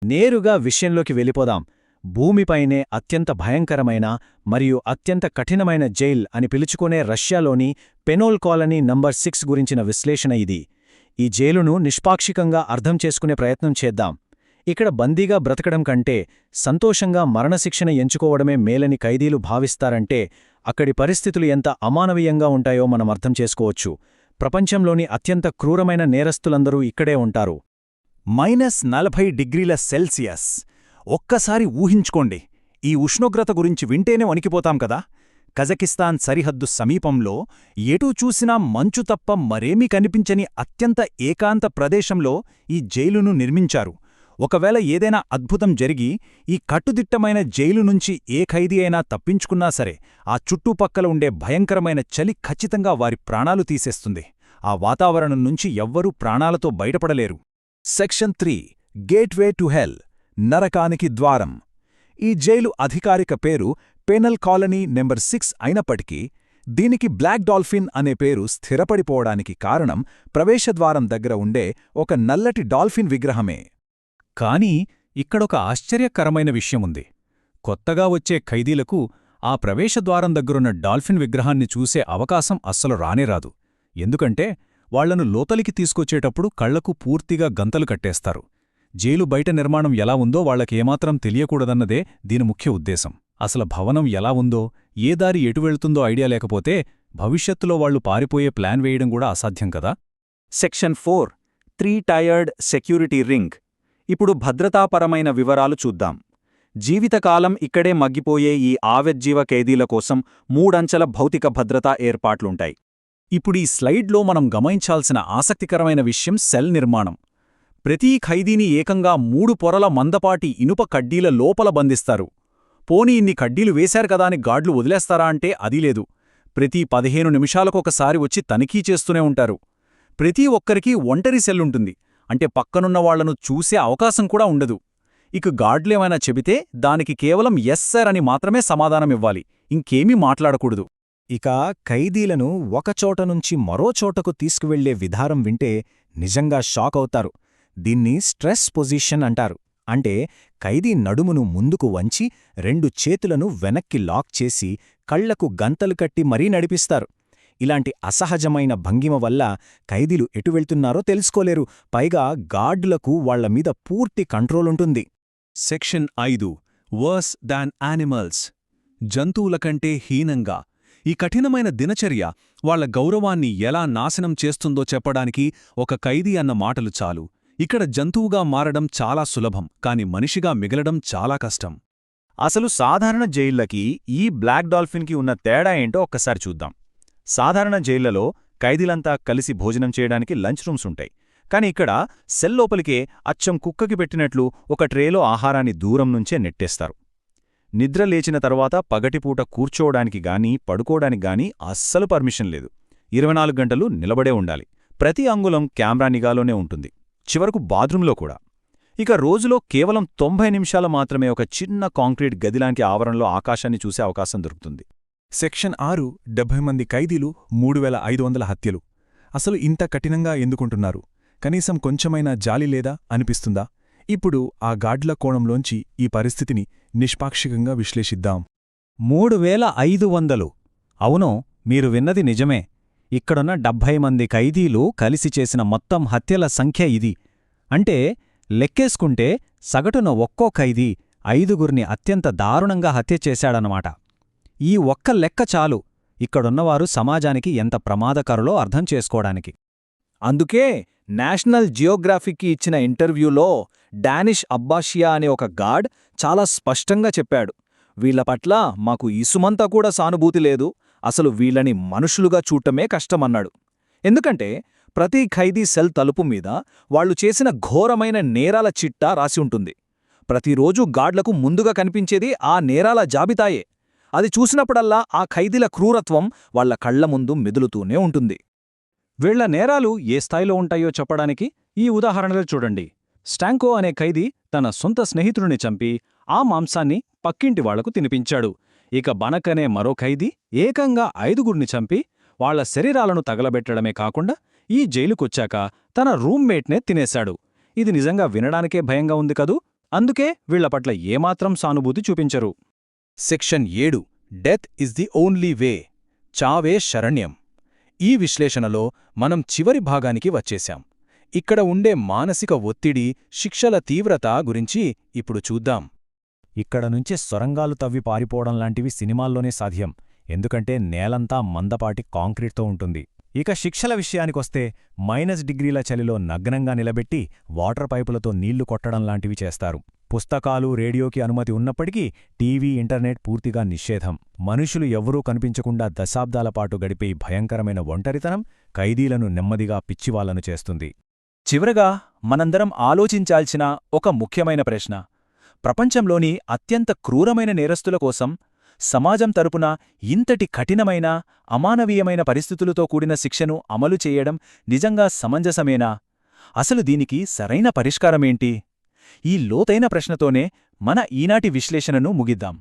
నేరుగా విషయంలోకి వెళ్ళిపోదాం. భూమిపైనే అత్యంత భయంకరమైన మరియు అత్యంత కఠినమైన జైల్ అని పిలుచుకునే రష్యాలోని పెనోల్ కాలనీ నంబర్ 6 గురించిన విశ్లేషణ ఇది. ఈ జైలును నిష్పాక్షికంగా అర్థం చేసుకునే ప్రయత్నం చేద్దాం. ఇక్కడ బందీగా బ్రతకడం కంటే సంతోషంగా మరణశిక్షణ ఎంచుకోవడమే మేలని ఖైదీలు భావిస్తారంటే అక్కడి పరిస్థితులు ఎంత అమానవీయంగా ఉంటాయో మనం అర్థం చేసుకోవచ్చు. ప్రపంచంలోని అత్యంత క్రూరమైన నేరస్తులందరూ ఇక్కడే ఉంటారు. -40 °C. ఒక్కసారి ఊహించుకోండి. ఈ ఉష్ణోగ్రత గురించి వింటేనే వణికిపోతాం కదా. కజకిస్తాన్ సరిహద్దు సమీపంలో ఎటూ చూసినా మంచు తప్ప మరేమీ కనిపించని అత్యంత ఏకాంత ప్రదేశంలో ఈ జైలును నిర్మించారు. ఒకవేళ ఏదైనా అద్భుతం జరిగి ఈ కట్టుదిట్టమైన జైలు నుంచి ఏ ఖైదీ అయినా తప్పించుకున్నా సరే ఆ చుట్టుపక్కల ఉండే భయంకరమైన చలి ఖచ్చితంగా వారి ప్రాణాలు తీసేస్తుంది. ఆ వాతావరణం నుంచి ఎవ్వరూ ప్రాణాలతో బయటపడలేరు. సెక్షన్ 3 గేట్వే టు హెల్, నరకానికి ద్వారం. ఈ జైలు అధికారిక పేరు పెనల్ కాలనీ నెంబర్ 6 అయినప్పటికీ దీనికి బ్లాక్ డాల్ఫిన్ అనే పేరు స్థిరపడిపోవడానికి కారణం ప్రవేశద్వారం దగ్గర ఉండే ఒక నల్లటి డాల్ఫిన్ విగ్రహమే. కానీ ఇక్కడొక ఆశ్చర్యకరమైన విషయముంది. కొత్తగా వచ్చే ఖైదీలకు ఆ ప్రవేశద్వారం దగ్గరున్న డాల్ఫిన్ విగ్రహాన్ని చూసే అవకాశం అస్సలు రానేరాదు. ఎందుకంటే వాళ్లను లోపలికి తీసుకొచ్చేటప్పుడు కళ్లకు పూర్తిగా గంతలు కట్టేస్తారు. జైలు బయట నిర్మాణం ఎలా ఉందో వాళ్లకేమాత్రం తెలియకూడదన్నదే దీని ముఖ్య ఉద్దేశం. అసలు భవనం ఎలా ఉందో, ఏ దారి ఎటు వెళ్తుందో ఐడియా లేకపోతే భవిష్యత్తులో వాళ్లు పారిపోయే ప్లాన్ వేయడం కూడా అసాధ్యం కదా. Section 4 3 tired security ring. ఇప్పుడు భద్రతాపరమైన వివరాలు చూద్దాం. జీవితకాలం ఇక్కడే మగ్గిపోయే ఈ ఆవజ్జీవ ఖైదీల కోసం 3 అంచెల భౌతిక భద్రతా ఏర్పాట్లుంటాయి. ఇప్పుడీ స్లైడ్లో మనం గమనించాల్సిన ఆసక్తికరమైన విషయం సెల్ నిర్మాణం. ప్రతీ ఖైదీని ఏకంగా 3 పొరల మందపాటి ఇనుప కడ్డీల లోపల బంధిస్తారు. పోనీ ఇన్ని కడ్డీలు వేశారు కదా అని గార్డులు వదిలేస్తారా అంటే అదీలేదు. ప్రతి 15 నిమిషాలకొకసారి వచ్చి తనిఖీ చేస్తూనే ఉంటారు. ప్రతి ఒక్కరికీ ఒంటరి సెల్లుంటుంది. అంటే పక్కనున్న వాళ్లను చూసే అవకాశం కూడా ఉండదు. ఇక గార్డులేమైనా చెబితే దానికి కేవలం ఎస్ సర్ అని మాత్రమే సమాధానమివ్వాలి, ఇంకేమీ మాట్లాడకూడదు. ఇక ఖైదీలను ఒకచోట నుంచి మరో చోటకు తీసుకువెళ్లే విధానం వింటే నిజంగా షాక్ అవుతారు. దీన్ని స్ట్రెస్ పొజిషన్ అంటారు. అంటే ఖైదీ నడుమును ముందుకు వంచి 2 చేతులను వెనక్కి లాక్ చేసి కళ్లకు గంతలు కట్టి మరీ నడిపిస్తారు. ఇలాంటి అసహజమైన భంగిమ వల్ల ఖైదీలు ఎటు వెళ్తున్నారో తెలుసుకోలేరు. పైగా గార్డులకు వాళ్లమీద పూర్తి కంట్రోలుంటుంది. Section 5 worse than animals. జంతువుల కంటే హీనంగా. ఈ కఠినమైన దినచర్య వాళ్ల గౌరవాన్ని ఎలా నాశనం చేస్తుందో చెప్పడానికి ఒక ఖైదీ అన్న మాటలు చాలు. ఇక్కడ జంతువుగా మారడం చాలా సులభం, కాని మనిషిగా మిగలడం చాలా కష్టం. అసలు సాధారణ జైళ్లకి ఈ బ్లాక్ డాల్ఫిన్కి ఉన్న తేడా ఏంటో ఒక్కసారి చూద్దాం. సాధారణ జైళ్లలో ఖైదీలంతా కలిసి భోజనం చేయడానికి లంచ్ రూమ్స్ ఉంటాయి. కాని ఇక్కడ సెల్ లోపలికే అచ్చం కుక్కకి పెట్టినట్లు ఒక ట్రేలో ఆహారాన్ని దూరం నుంచే నెట్టేస్తారు. నిద్ర లేచిన తర్వాత పగటిపూట కూర్చోవడానికి గానీ పడుకోవడానికి గానీ అస్సలు పర్మిషన్ లేదు. 24 గంటలు నిలబడే ఉండాలి. ప్రతి అంగుళం కెమెరా నిఘాలోనే ఉంటుంది, చివరకు బాత్రూంలో కూడా. ఇక రోజులో కేవలం 90 నిమిషాలు మాత్రమే ఒక చిన్న కాంక్రీట్ గదిలాంటి ఆవరణలో ఆకాశాన్ని చూసే అవకాశం దొరుకుతుంది. సెక్షన్ 6 70 మంది ఖైదీలు, 3500 హత్యలు. అసలు ఇంత కఠినంగా ఎందుకుంటున్నారు? కనీసం కొంచెమైనా జాలి లేదా అనిపిస్తుందా? ఇప్పుడు ఆ గాడ్ల కోణంలోంచి ఈ పరిస్థితిని నిష్పాక్షికంగా విశ్లేషిద్దాం. 3500. అవును, మీరు విన్నది నిజమే. ఇక్కడున్న 70 మంది ఖైదీలు కలిసి చేసిన మొత్తం హత్యల సంఖ్య ఇది. అంటే లెక్కేసుకుంటే సగటున ఒక్కో ఖైదీ 5గురిని అత్యంత దారుణంగా హత్య చేశాడన్నమాట. ఈ ఒక్క లెక్క చాలు ఇక్కడున్నవారు సమాజానికి ఎంత ప్రమాదకరులో అర్థం చేసుకోవడానికి. అందుకే నేషనల్ జియోగ్రాఫిక్కి ఇచ్చిన ఇంటర్వ్యూలో డానిష్ అబ్బాషియా అనే ఒక గార్డ్ చాలా స్పష్టంగా చెప్పాడు, వీళ్ల పట్ల మాకు ఇసుమంతా కూడా సానుభూతి లేదు, అసలు వీళ్ళని మనుషులుగా చూడటమే కష్టమన్నాడు. ఎందుకంటే ప్రతి ఖైదీ సెల్ తలుపు మీద వాళ్లు చేసిన ఘోరమైన నేరాల చిట్టా రాసి ఉంటుంది. ప్రతిరోజూ గార్డ్లకు ముందుగా కనిపించేది ఆ నేరాల జాబితాయే. అది చూసినప్పుడల్లా ఆ ఖైదీల క్రూరత్వం వాళ్ల కళ్ల ముందు మెదులుతూనే ఉంటుంది. వీళ్ల నేరాలు ఏ స్థాయిలో ఉంటాయో చెప్పడానికి ఈ ఉదాహరణలు చూడండి. స్టాంకో అనే ఖైదీ తన సొంత స్నేహితుడిని చంపి ఆ మాంసాన్ని పక్కింటి వాళ్లకు తినిపించాడు. ఇక బనక్ అనే మరో ఖైదీ ఏకంగా 5గురిని చంపి వాళ్ల శరీరాలను తగలబెట్టడమే కాకుండా ఈ జైలుకొచ్చాక తన రూమ్మేట్నే తినేశాడు. ఇది నిజంగా వినడానికే భయంగా ఉంది కదూ. అందుకే వీళ్ల పట్ల ఏమాత్రం సానుభూతి చూపించరు. Section 7 death is the only way, చావే శరణ్యం. ఈ విశ్లేషణలో మనం చివరి భాగానికి వచ్చేశాం. ఇక్కడ ఉండే మానసిక ఒత్తిడి, శిక్షల తీవ్రత గురించి ఇప్పుడు చూద్దాం. ఇక్కడ నుంచే సొరంగాలు తవ్వి పారిపోవడం లాంటివి సినిమాల్లోనే సాధ్యం, ఎందుకంటే నేలంతా మందపాటి కాంక్రీట్తో ఉంటుంది. ఇక శిక్షల విషయానికొస్తే -డిగ్రీల చలిలో నగ్నంగా నిలబెట్టి వాటర్ పైపులతో నీళ్లు కొట్టడం లాంటివి చేస్తారు. పుస్తకాలు, రేడియోకి అనుమతి ఉన్నప్పటికీ టీవీ, ఇంటర్నెట్ పూర్తిగా నిషేధం. మనుషులు ఎవ్వరూ కనిపించకుండా దశాబ్దాల పాటు గడిపే భయంకరమైన ఒంటరితనం ఖైదీలను నెమ్మదిగా పిచ్చివాళ్లను చేస్తుంది. చివరగా మనందరం ఆలోచించాల్సిన ఒక ముఖ్యమైన ప్రశ్న: ప్రపంచంలోని అత్యంత క్రూరమైన నేరస్తుల కోసం సమాజం తరపున ఇంతటి కఠినమైన, అమానవీయమైన పరిస్థితులతో కూడిన శిక్షను అమలు చేయడం నిజంగా సమంజసమేనా? అసలు దీనికి సరైన పరిష్కారమేంటి? ఈ లోతైన ప్రశ్నతోనే మన ఈనాటి విశ్లేషణను ముగిద్దాం.